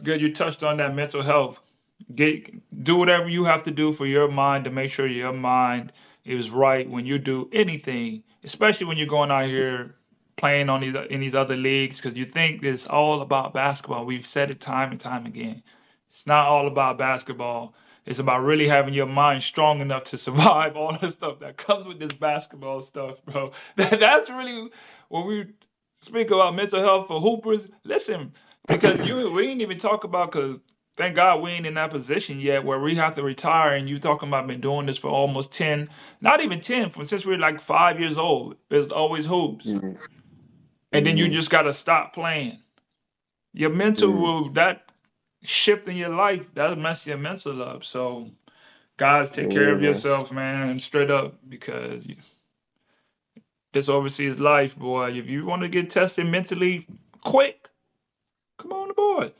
good. You touched on that mental health. Do whatever you have to do for your mind to make sure your mind is right when you do anything, especially when you're going out here playing on these in these other leagues because you think it's all about basketball. We've said it time and time again. It's not all about basketball. It's about really having your mind strong enough to survive all the stuff that comes with this basketball stuff, bro. That's really when we speak about mental health for hoopers. Listen, because we didn't even talk about because thank God we ain't in that position yet where we have to retire and you talking about been doing this for almost 10, not even 10, from since we are like 5 years old. It's always hoops. Mm, And then you mm, just gotta stop playing. Your mental mm. will that shift in your life, that'll mess your mental up. So guys, take care Yeah, of man. yourself, man, straight up because this overseas life, boy. If you want to get tested mentally quick, come on board.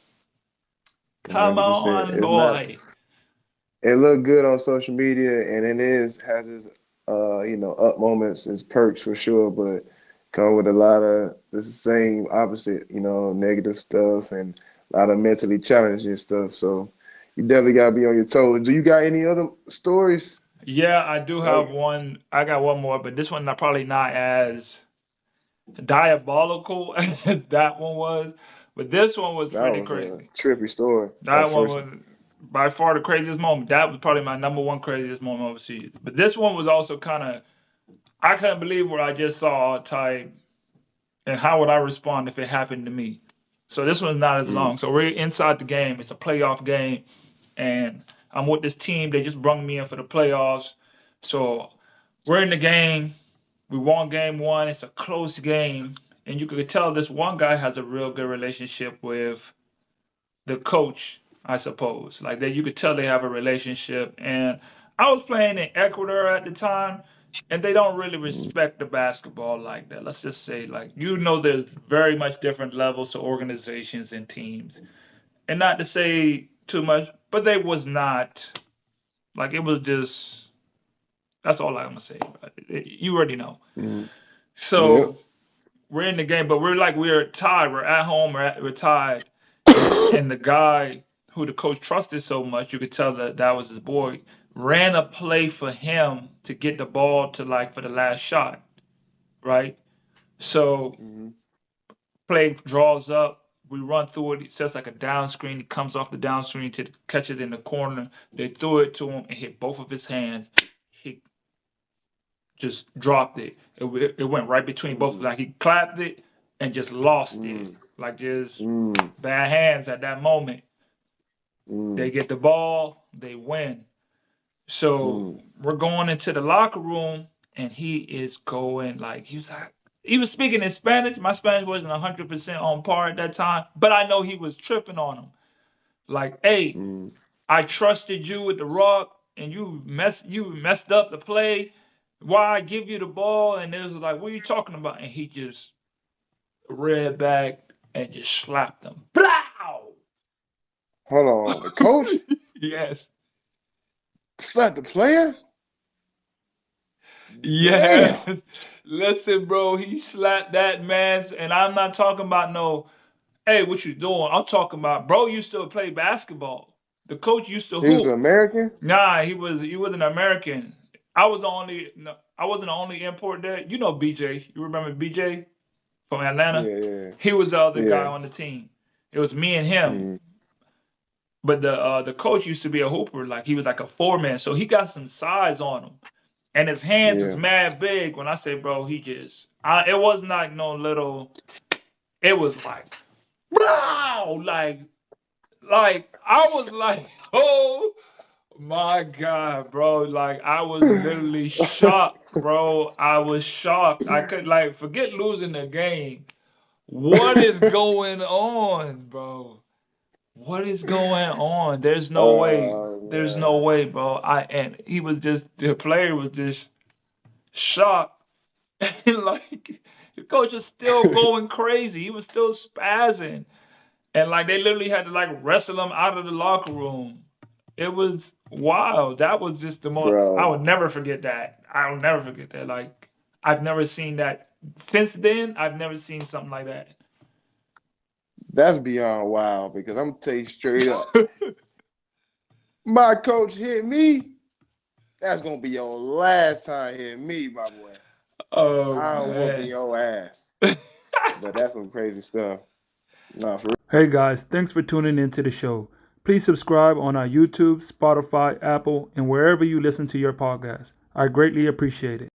Come 100%. on, It's not. boy. It look good on social media, and it is has its up moments, its perks for sure, but come with a lot of this the same opposite, negative stuff and a lot of mentally challenging stuff. So you definitely gotta be on your toes. Do you got any other stories? Yeah, I do have Like, one. I got one more, but this one not probably not as diabolical as that one was. But this one was that pretty was a crazy. trippy story. That That one first was one. by far the craziest moment. That was probably my number one craziest moment overseas. But this one was also kind of I couldn't believe what I just saw type and how would I respond if it happened to me. So this one's not as Mm, long. So we're inside the game. It's a playoff game, and I'm with this team. They just brung me in for the playoffs. So we're in the game. We won game one. It's a close game, and you could tell this one guy has a real good relationship with the coach. I suppose like that, you could tell they have a relationship. And I was playing in Ecuador at the time, and they don't really mm, respect the basketball like that. Let's just say like there's very much different levels to organizations and teams, and not to say too much, but they was not like it was just. That's all I'm gonna say. You already know. mm. So Yep. we're in the game, but we're tied. We're at home. We're tied, and the guy who the coach trusted so much, you could tell that that was his boy. Ran a play for him to get the ball to like for the last shot, right? So Mhm. play draws up. We run through it. It says like a down screen. He comes off the down screen to catch it in the corner. They threw it to him and hit both of his hands. He just dropped it. It went right between both of Mm, them. Like he clapped it and just lost it. mm, Like just mm, bad hands at that moment. They mm, get the ball, they win. So mm. we're going into the locker room, and he is going like he was speaking in Spanish. My Spanish wasn't 100% on par at that time, but I know he was tripping on him. Like, hey, Mm. I trusted you with the rock, and you messed up the play. Why I give you the ball? And it was like, what are you talking about? And he just read back and just slapped him. Blow! Hold on. The coach Yes. slapped the player? Damn. Yes. Listen, bro, he slapped that man, and I'm not talking about no, hey, what you doing? I'm talking about, bro, used to play basketball. The coach used to He was an hoop. American? Nah, he was an American. I was the only, no, I wasn't the only import there. You know BJ. You remember BJ from Atlanta? Yeah, yeah, He was the other guy yeah. on the team. It was me and him. Mm, But the coach used to be a hooper, like he was like a foreman, so he got some size on him. And his hands is yeah. mad big. When I say, bro, it wasn't like no little. It was like, wow, like I was like, oh my god, bro, like I was literally shocked, bro. I was shocked. I could like forget losing the game. What is going on, bro? What is going on? There's no way. There's no Man. way, bro. And he was just the player was just shocked. Like the coach was still going crazy. He was still spazzing. And like they literally had to like wrestle him out of the locker room. It was wild. That was just the most I Bro, would never forget that. I will never forget that. Like I've never seen that since then. I've never seen something like that. That's beyond wild because I'm gonna tell you straight up. My coach hit me. That's gonna be your last time hitting me, my boy. Oh I'm whooping man. your ass. But that's some crazy stuff. Nah, for Hey guys, thanks for tuning into the show. Please subscribe on our YouTube, Spotify, Apple, and wherever you listen to your podcast. I greatly appreciate it.